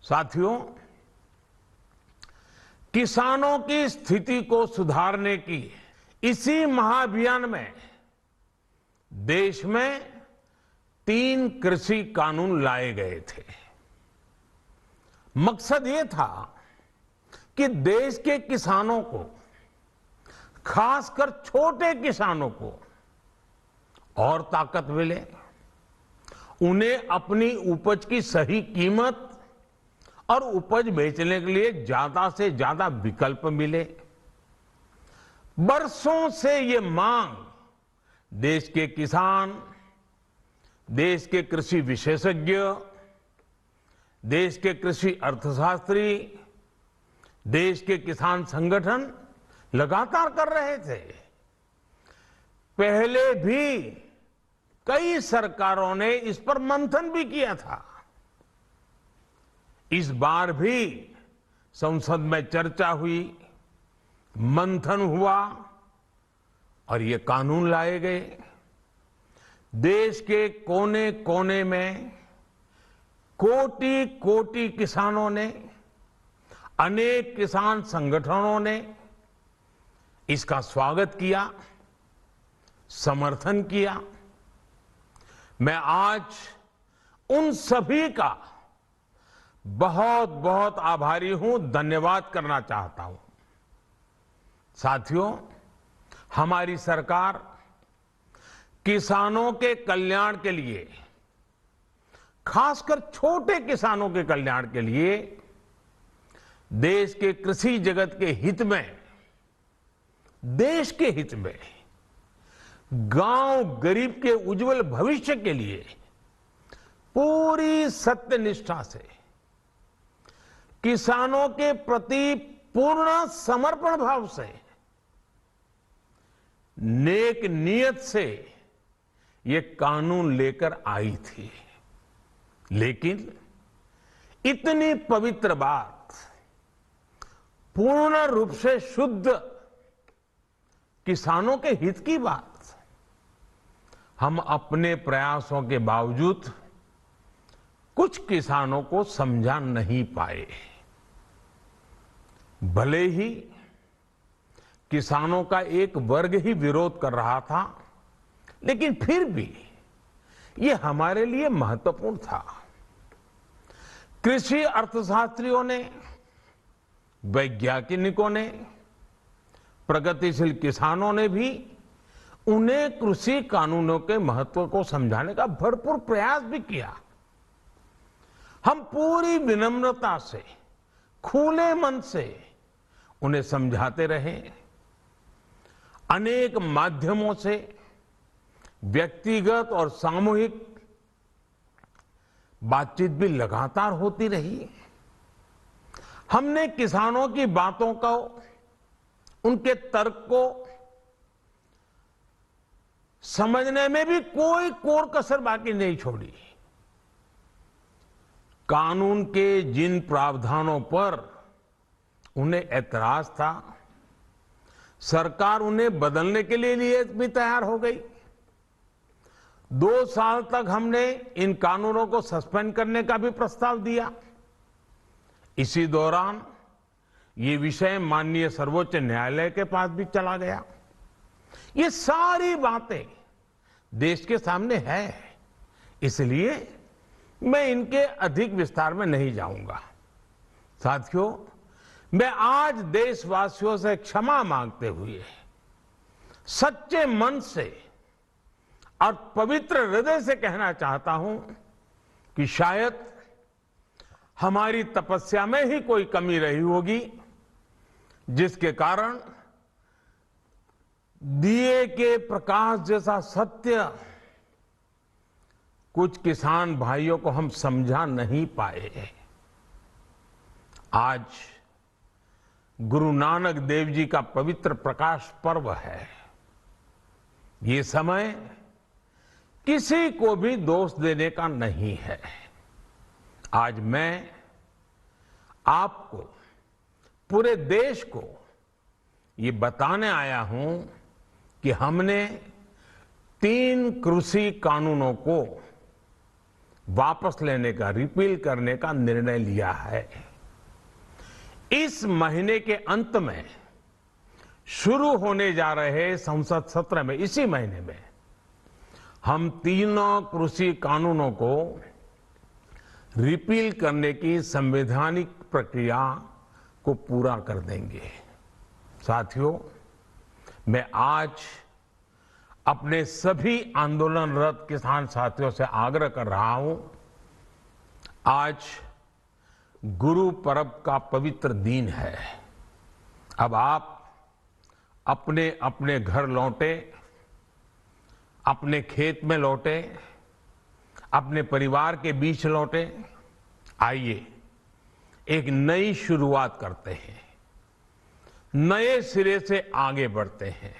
साथियों, किसानों की स्थिति को सुधारने की इसी महाअभियान में देश में 3 कृषि कानून लाए गए थे। मकसद ये था कि देश के किसानों को, खासकर छोटे किसानों को और ताकत मिले, उन्हें अपनी उपज की सही कीमत और उपज बेचने के लिए ज्यादा से ज्यादा विकल्प मिले। बरसों से ये मांग देश के किसान, देश के कृषि विशेषज्ञ, देश के कृषि अर्थशास्त्री, देश के किसान संगठन लगातार कर रहे थे। पहले भी कई सरकारों ने इस पर मंथन भी किया था। इस बार भी संसद में चर्चा हुई, मंथन हुआ और ये कानून लाए गए। देश के कोने कोने में कोटि कोटि किसानों ने, अनेक किसान संगठनों ने इसका स्वागत किया, समर्थन किया। मैं आज उन सभी का बहुत बहुत आभारी हूं, धन्यवाद करना चाहता हूं। साथियों, हमारी सरकार किसानों के कल्याण के लिए, खासकर छोटे किसानों के कल्याण के लिए, देश के कृषि जगत के हित में, देश के हित में, गांव गरीब के उज्जवल भविष्य के लिए पूरी सत्यनिष्ठा से, किसानों के प्रति पूर्ण समर्पण भाव से, नेक नियत से ये कानून लेकर आई थी। लेकिन इतनी पवित्र बात, पूर्ण रूप से शुद्ध किसानों के हित की बात, हम अपने प्रयासों के बावजूद कुछ किसानों को समझा नहीं पाए। भले ही किसानों का एक वर्ग ही विरोध कर रहा था, लेकिन फिर भी ये हमारे लिए महत्वपूर्ण था। कृषि अर्थशास्त्रियों ने, वैज्ञानिकों ने, प्रगतिशील किसानों ने भी उन्हें कृषि कानूनों के महत्व को समझाने का भरपूर प्रयास भी किया। हम पूरी विनम्रता से, खुले मन से उन्हें समझाते रहे। अनेक माध्यमों से व्यक्तिगत और सामूहिक बातचीत भी लगातार होती रही। हमने किसानों की बातों को, उनके तर्क को समझने में भी कोई कोर कसर बाकी नहीं छोड़ी। कानून के जिन प्रावधानों पर उन्हें ऐतराज था, सरकार उन्हें बदलने के लिए भी तैयार हो गई। 2 साल तक हमने इन कानूनों को सस्पेंड करने का भी प्रस्ताव दिया। इसी दौरान ये विषय माननीय सर्वोच्च न्यायालय के पास भी चला गया। ये सारी बातें देश के सामने है, इसलिए मैं इनके अधिक विस्तार में नहीं जाऊंगा। साथियों, मैं आज देशवासियों से क्षमा मांगते हुए सच्चे मन से और पवित्र हृदय से कहना चाहता हूं कि शायद हमारी तपस्या में ही कोई कमी रही होगी, जिसके कारण दिए के प्रकाश जैसा सत्य कुछ किसान भाइयों को हम समझा नहीं पाए। आज गुरु नानक देव जी का पवित्र प्रकाश पर्व है। ये समय किसी को भी दोष देने का नहीं है। आज मैं आपको, पूरे देश को ये बताने आया हूं कि हमने 3 कृषि कानूनों को वापस लेने का, रिपील करने का निर्णय लिया है। इस महीने के अंत में शुरू होने जा रहे संसद सत्र में, इसी महीने में, हम तीनों कृषि कानूनों को रिपील करने की संवैधानिक प्रक्रिया को पूरा कर देंगे। साथियों, मैं आज अपने सभी आंदोलनरत किसान साथियों से आग्रह कर रहा हूं, आज गुरु पर्व का पवित्र दिन है। अब आप अपने अपने घर लौटे, अपने खेत में लौटे, अपने परिवार के बीच लौटे। आइए एक नई शुरुआत करते हैं, नए सिरे से आगे बढ़ते हैं।